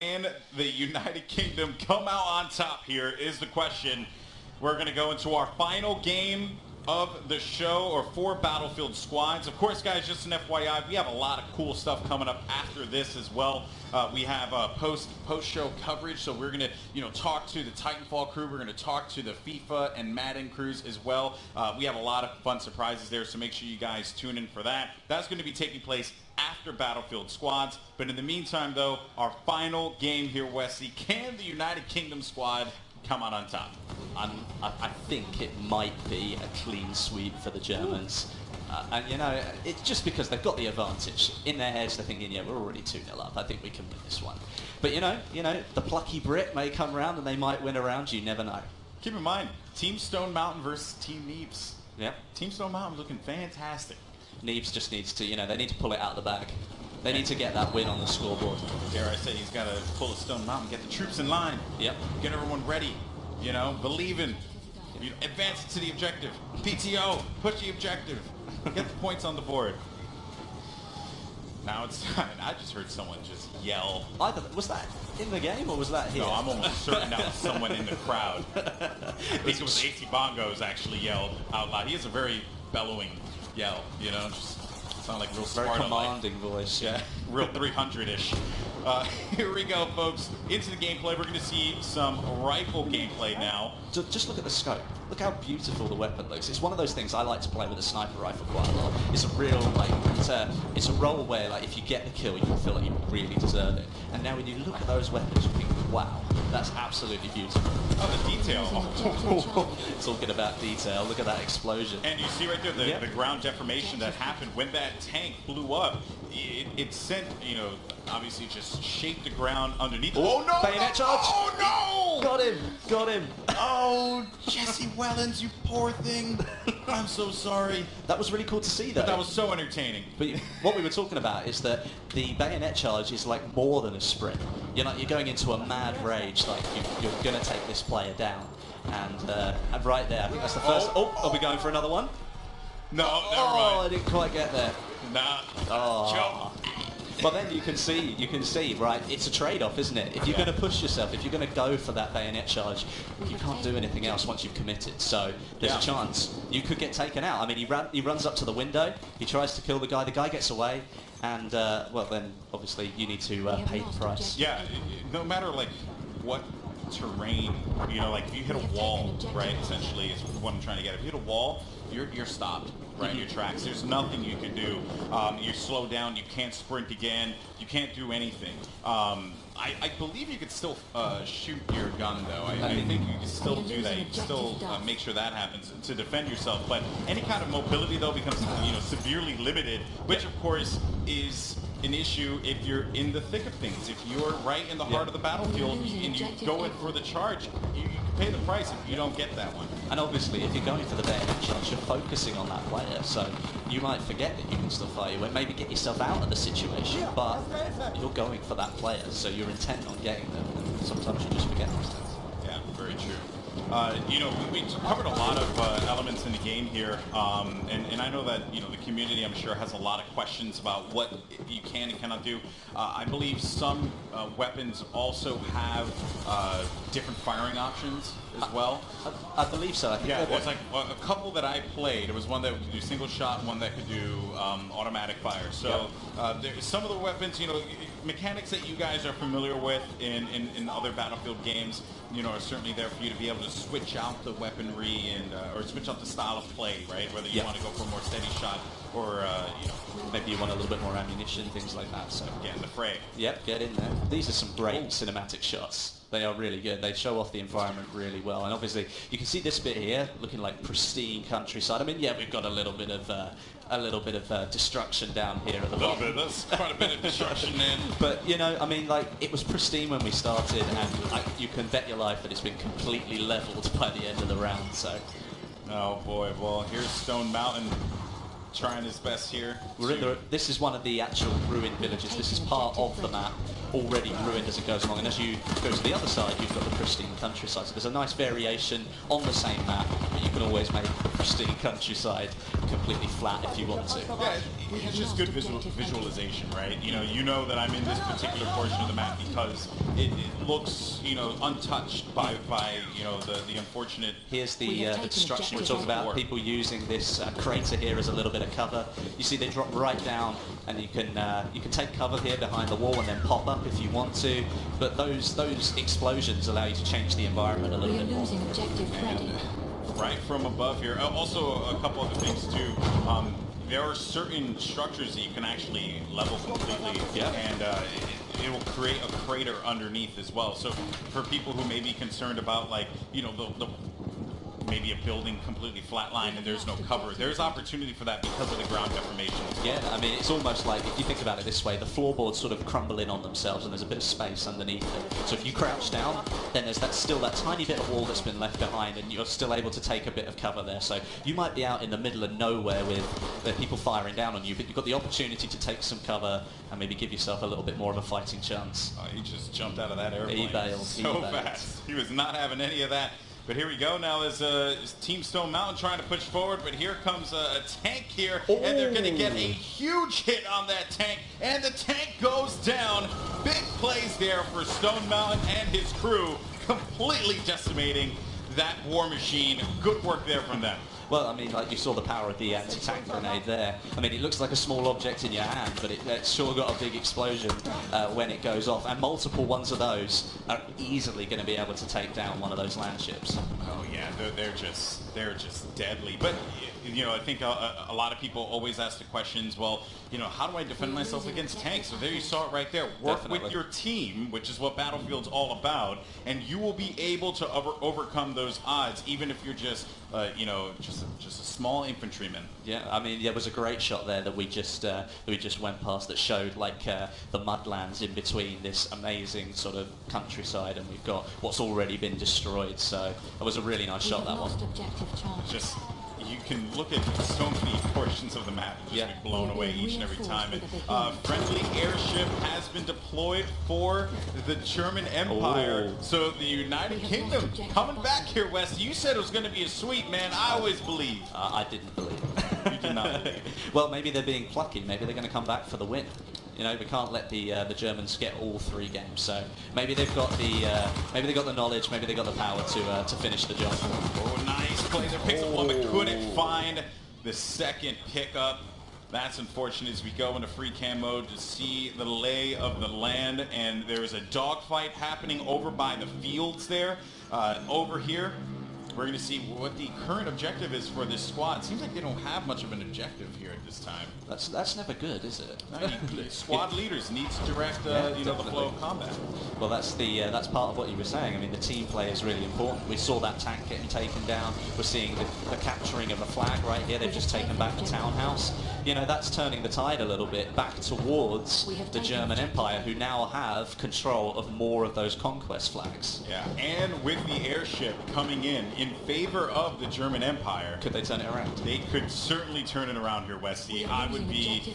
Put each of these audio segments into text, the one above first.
Can the United Kingdom come out on top here is the question. We're going to go into our final game of the show, or 4 Battlefield squads. Of course, guys, just an FYI, we have a lot of cool stuff coming up after this as well. We have post-show coverage, so we're going to talk to the Titanfall crew. We're going to talk to the FIFA and Madden crews as well. We have a lot of fun surprises there, so make sure you guys tune in for that. That's going to be taking place after Battlefield squads. But in the meantime, though, our final game here, Wesley, can the United Kingdom squad come out on top? I think it might be a clean sweep for the Germans. And, it's just because they've got the advantage. In their heads, they're thinking, yeah, we're already 2-0 up. I think we can win this one. But, the plucky Brit may come around and they might win a round. You never know. Keep in mind, Team Stone Mountain versus Team Neebs. Yeah. Team Stone Mountain looking fantastic. Neebs just needs to, they need to pull it out of the bag. They need to get that win on the scoreboard. Dare I say, he's got to pull a Stone Mountain, get the troops in line. Yep. Get everyone ready. Believe in. Advance it to the objective. PTO, push the objective. Get the points on the board. Now it's time. I just heard someone just yell. Was that in the game or was that here? No, I'm almost certain that was someone in the crowd. I think it was AC Bongos actually yelled out loud. He has a very bellowing yell, just sound like real Spartan-like. Very commanding voice. Yeah, real 300-ish. Here we go, folks. Into the gameplay. We're going to see some rifle gameplay now. Just look at the scope. Look how beautiful the weapon looks. It's one of those things I like to play with a sniper rifle quite a lot. It's a real, it's a role where, if you get the kill, you feel like you really deserve it. And now when you look at those weapons, you think, wow, that's absolutely beautiful. Oh, the detail. Talking about detail. Look at that explosion. And you see right there the ground deformation that happened when that tank blew up. It sent, obviously just shaped the ground underneath. Oh, no! Bayonet charge! Oh, no! Got him! Oh, Jesse Wellens, you poor thing. I'm so sorry. That was really cool to see, though. But that was so entertaining. But what we were talking about is that the bayonet charge is like more than a sprint. You're going into a mad rage, you're going to take this player down. And right there, I think that's the first. Oh, are we going for another one? No, never mind. Oh, I didn't quite get there. Nah. Oh. Well, then you can see, right, it's a trade-off, isn't it? If you're going to push yourself, if you're going to go for that bayonet charge, you can't do anything else once you've committed. So there's a chance you could get taken out. I mean, he runs up to the window, he tries to kill the guy gets away, and, well, then, obviously, you need to pay the price. Yeah, no matter, what terrain, if you hit a wall, right, essentially is what I'm trying to get. If you hit a wall, you're stopped, right, in your tracks. There's nothing you can do. You're slowed down, you can't sprint again, you can't do anything. I believe you could still shoot your gun, though. I think you can still do that. You can still make sure that happens to defend yourself. But any kind of mobility, though, becomes severely limited, which, of course, is an issue if you're in the thick of things. If you're right in the heart of the battlefield and you go in for the charge, you can pay the price if you don't get that one. And obviously, if you're going for the bayonet charge, you're focusing on that player, so you might forget that you can still fight your way, maybe get yourself out of the situation, but you're going for that player, so you're intent on getting them, and sometimes you just forget those things. Yeah, very true. We covered a lot of elements in the game here, and I know that the community, I'm sure, has a lot of questions about what you can and cannot do. I believe some weapons also have different firing options as well. I believe so. There's a couple that I played. There was one that could do single shot, one that could do automatic fire. So some of the weapons, mechanics that you guys are familiar with in other Battlefield games, are certainly there for you to be able to switch out the weaponry and or switch out the style of play, right? Whether you want to go for a more steady shot or maybe you want a little bit more ammunition, things like that. So get in the fray. Yep, get in there. These are some great cinematic shots. They are really good. They show off the environment really well. And obviously, you can see this bit here looking like pristine countryside. I mean, yeah, we've got a little bit of destruction down here at the bottom. That's quite a bit of destruction, man. But I mean, it was pristine when we started, and you can bet your life that it's been completely leveled by the end of the round. So. Oh boy. Well, here's Stone Mountain trying his best here. This is one of the actual ruined villages. This is part of the map. already ruined as it goes along. And as you go to the other side, you've got the pristine countryside. So there's a nice variation on the same map, but you can always make the pristine countryside completely flat if you want to. Yeah, it's just good visualization, right? You know that I'm in this particular portion of the map because it looks, untouched by the unfortunate. Here's the destruction we're talking about. People using this crater here as a little bit of cover. You see they drop right down, and you can take cover here behind the wall and then pop up if you want to. But those explosions allow you to change the environment a little bit more. Right from above here. Also, a couple other things too. There are certain structures that you can actually level completely, and it will create a crater underneath as well. So for people who may be concerned about, like, maybe a building completely flatlined and there's no cover, there's opportunity for that because of the ground deformation. Yeah, I mean, it's almost like, if you think about it this way, the floorboards sort of crumble in on themselves and there's a bit of space underneath it. So if you crouch down, then there's still that tiny bit of wall that's been left behind, and you're still able to take a bit of cover there. So you might be out in the middle of nowhere with people firing down on you, but you've got the opportunity to take some cover and maybe give yourself a little bit more of a fighting chance. Oh, he just jumped out of that airplane. He bailed. So fast. He was not having any of that. But here we go. Now is Team Stone Mountain trying to push forward, but here comes a tank here, and they're going to get a huge hit on that tank, and the tank goes down. Big plays there for Stone Mountain and his crew, completely decimating that war machine. Good work there from them. Well, I mean, like, you saw the power of the anti-tank grenade there. I mean, it looks like a small object in your hand, but it's sure got a big explosion when it goes off. And multiple ones of those are easily going to be able to take down one of those land ships. Oh yeah, they're just deadly. But I think a lot of people always ask the questions. Well, how do I defend myself against tanks? So there you saw it right there. Work with your team, which is what Battlefield's all about, and you will be able to overcome those odds, even if you're just just a small infantryman. Yeah, I mean, there was a great shot there that we just went past that showed, like, the mudlands in between this amazing sort of countryside, and we've got what's already been destroyed. So it was a really nice shot, that one. Just, you can look at so many portions of the map and just be blown away each and every time. And friendly airship has been deployed for the German Empire. So the United Kingdom coming back here, Wes. You said it was going to be a sweep, man. I always believe. I didn't believe. You did not believe. Well, maybe they're being plucky. Maybe they're going to come back for the win. We can't let the Germans get all 3 games. So maybe they've got the knowledge, maybe they got the power to finish the job. Oh, nice play there. Picks up one, but couldn't find the second pickup. That's unfortunate as we go into free cam mode to see the lay of the land, and there's a dogfight happening over by the fields there. Over here, we're going to see what the current objective is for this squad. It seems like they don't have much of an objective here at this time. That's never good, is it? No, squad leaders need to direct the flow of combat. Well, that's part of what you were saying. I mean, the team play is really important. We saw that tank getting taken down. We're seeing the capturing of the flag right here. They've just taken back the townhouse. That's turning the tide a little bit back towards the German Empire, who now have control of more of those conquest flags. Yeah, and with the airship coming in favor of the German Empire, could they turn it around? They could certainly turn it around here, Westy. I would be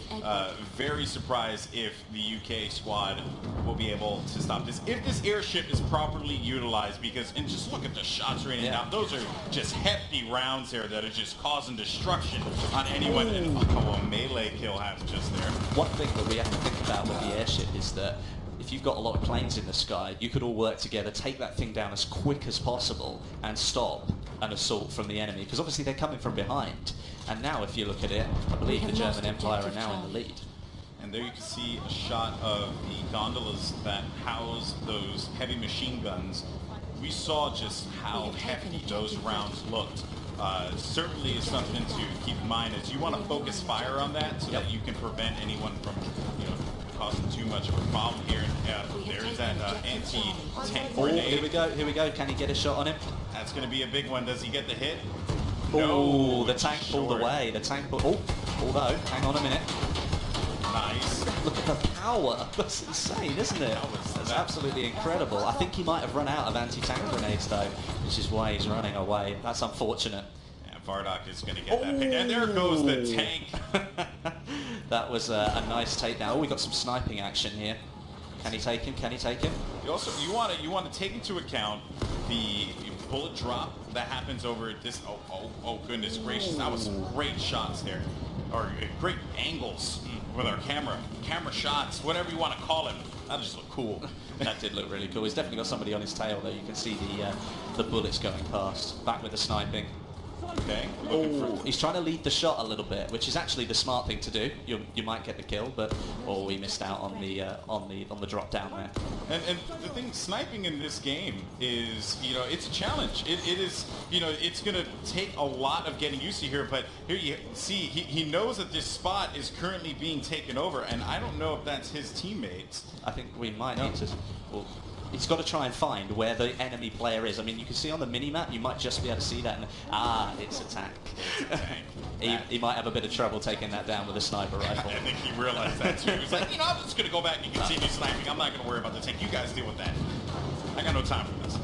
very surprised if the UK squad will be able to stop this. If this airship is properly utilized, and just look at the shots raining down. Those are just hefty rounds here that are just causing destruction on anyone. And a melee kill happens just there. One thing that we have to think about with the airship is that if you've got a lot of planes in the sky, you could all work together, take that thing down as quick as possible and stop an assault from the enemy, because obviously they're coming from behind. And now, if you look at it, I believe the German Empire are now in the lead. And there you can see a shot of the gondolas that house those heavy machine guns. We saw just how hefty those rounds looked. Certainly is something to keep in mind, as you want to focus fire on that so that you can prevent anyone from causing too much of a problem here. There's that anti-tank grenade. Here we go. Can he get a shot on him? That's going to be a big one. Does he get the hit? No. The tank pulled away. Although, hang on a minute. Nice. Look at the power. That's insane, isn't it? That's absolutely incredible. I think he might have run out of anti-tank grenades, though, which is why he's running away. That's unfortunate. Yeah, Vardok is going to get that pick. And there goes the tank. That was a nice takedown. Oh, we got some sniping action here. Can he take him? Can he take him? You want to take into account the bullet drop that happens over this. Oh goodness gracious! That was great shots there, or great angles with our camera shots, whatever you want to call it. That just looked cool. That did look really cool. He's definitely got somebody on his tail there. You can see the bullets going past. Back with the sniping. Okay. Oh, he's trying to lead the shot a little bit, which is actually the smart thing to do. You might get the kill, but we missed out on the drop down there. And the thing, sniping in this game is, it's a challenge. It is, it's going to take a lot of getting used to here. But here you see, he knows that this spot is currently being taken over, and I don't know if that's his teammates. I think we might need to. Well, he's got to try and find where the enemy player is. I mean, you can see on the mini-map, you might just be able to see that. And, it's a tank. He might have a bit of trouble taking that down with a sniper rifle. I think he realized that too. He's like, I'm just going to go back and continue sniping. I'm not going to worry about the tank. You guys deal with that. I got no time for this.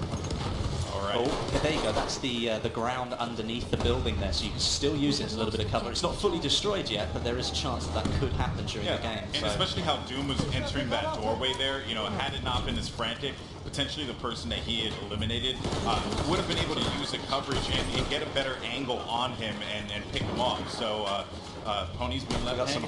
All right. Oh, there you go. That's the ground underneath the building there, so you can still use it as a little bit of cover. It's not fully destroyed yet, but there is a chance that could happen during the game. And especially how Doom was entering that doorway there, had it not been as frantic, potentially the person that he had eliminated would have been able to use the coverage and get a better angle on him and pick him off. So Pony's been left. We got some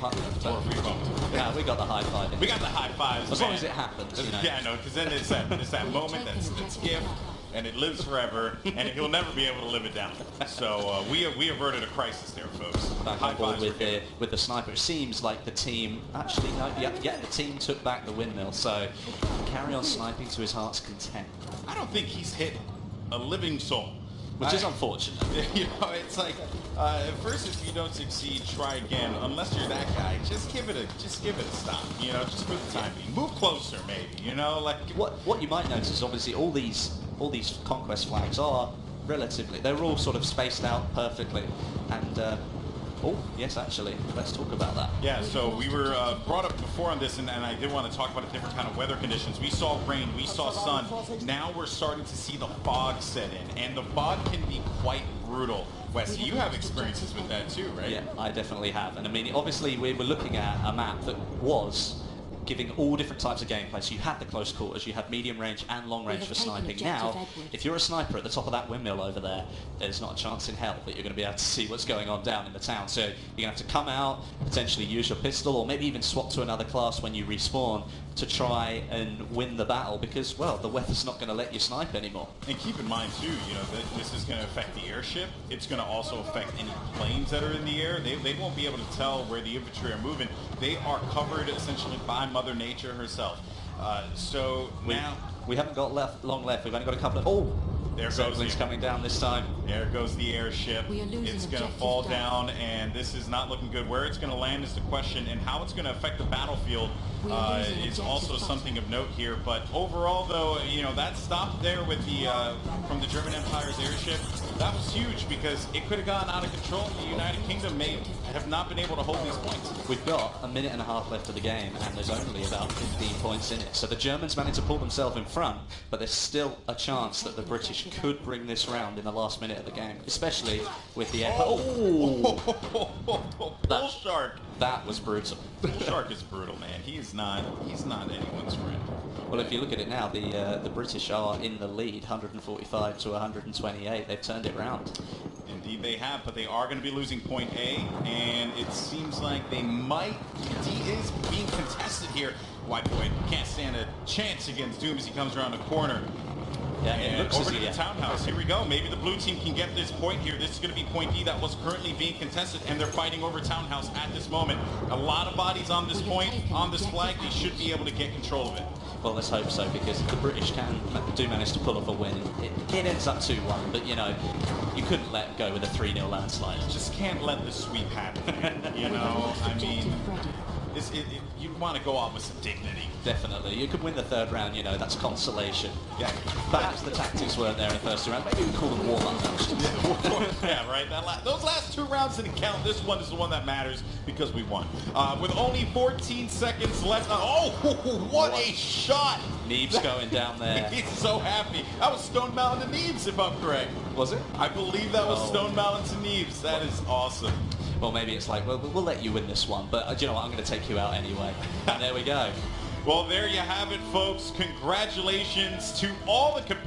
Yeah, we got the high five. We got the high fives. As long as it happens. Yeah, no, because then it's that moment that's gift. And it lives forever, and he'll never be able to live it down. So we averted a crisis there, folks. Back on board with the sniper. It seems like the team actually the team took back the windmill. So carry on sniping to his heart's content. I don't think he's hit a living soul, which is unfortunate. It's like first, if you don't succeed, try again. Unless you're that guy, just give it a stop. Just for the time being, move closer, maybe. Like what you might notice is obviously all these conquest flags are they're all sort of spaced out perfectly, and yes, actually, let's talk about that. Yeah, so we were brought up before on this, and I did want to talk about a different kind of weather conditions. We saw rain, we saw sun. Now we're starting to see the fog set in, and the fog can be quite brutal. Wes, you have experiences with that too, right? Yeah, I definitely have. And I mean, obviously, we were looking at a map that was giving all different types of gameplay. So you had the close quarters, you had medium range and long range for sniping. Now, if you're a sniper at the top of that windmill over there, there's not a chance in hell that you're going to be able to see what's going on down in the town. So you're going to have to come out, potentially use your pistol, or maybe even swap to another class when you respawn to try and win the battle, because, well, the weather's not going to let you snipe anymore. And keep in mind, too, that this is going to affect the airship. It's going to also affect any planes that are in the air. They won't be able to tell where the infantry are moving. They are covered, essentially, by Mother Nature herself. We haven't got long left. We've only got a couple of... There goes the coming down this time. There goes the airship. It's going to fall down, and this is not looking good. Where it's going to land is the question, and how it's going to affect the battlefield is also something of note here. But overall, though, that stop there with from the German Empire's airship, that was huge because it could have gotten out of control. The United Kingdom may have not been able to hold these points. We've got a minute and a half left of the game, and there's only about 15 points in it. So the Germans managed to pull themselves in front, but there's still a chance that the British could bring this round in the last minute of the game, especially with the air. Bull Shark. That was brutal. Bull Shark is brutal, man. He's not anyone's friend. Well, if you look at it now, the British are in the lead, 145 to 128. They've turned it round. Indeed they have, but they are going to be losing point A, and it seems like they might. D is being contested here. White boy can't stand a chance against Doom as he comes around the corner. Yeah, it looks over to the townhouse. Here we go. Maybe the blue team can get this point here. This is going to be point D that was currently being contested, and they're fighting over townhouse at this moment. A lot of bodies on this point, on this flag. They should be able to get control of it. Well, let's hope so, because if the British do manage to pull off a win, it ends up 2-1, but, you couldn't let go with a 3-0 landslide. Just can't let the sweep happen, I mean, you want to go out with some dignity. Definitely. You could win the third round, that's consolation. Yeah. Perhaps the tactics weren't there in the first 2 rounds. Maybe we call them warm-up matches. Yeah, right. Those last 2 rounds didn't count. This one is the one that matters because we won. With only 14 seconds left. What a shot! Neebs going down there. He's so happy. That was Stone Mountain to Neebs, if I'm correct. Was it? I believe that was Stone Mountain to Neebs. That is awesome. Well, maybe it's like, well, we'll let you win this one, but do you know what? I'm going to take you out anyway. And there we go. Well, there you have it, folks. Congratulations to all the competitors.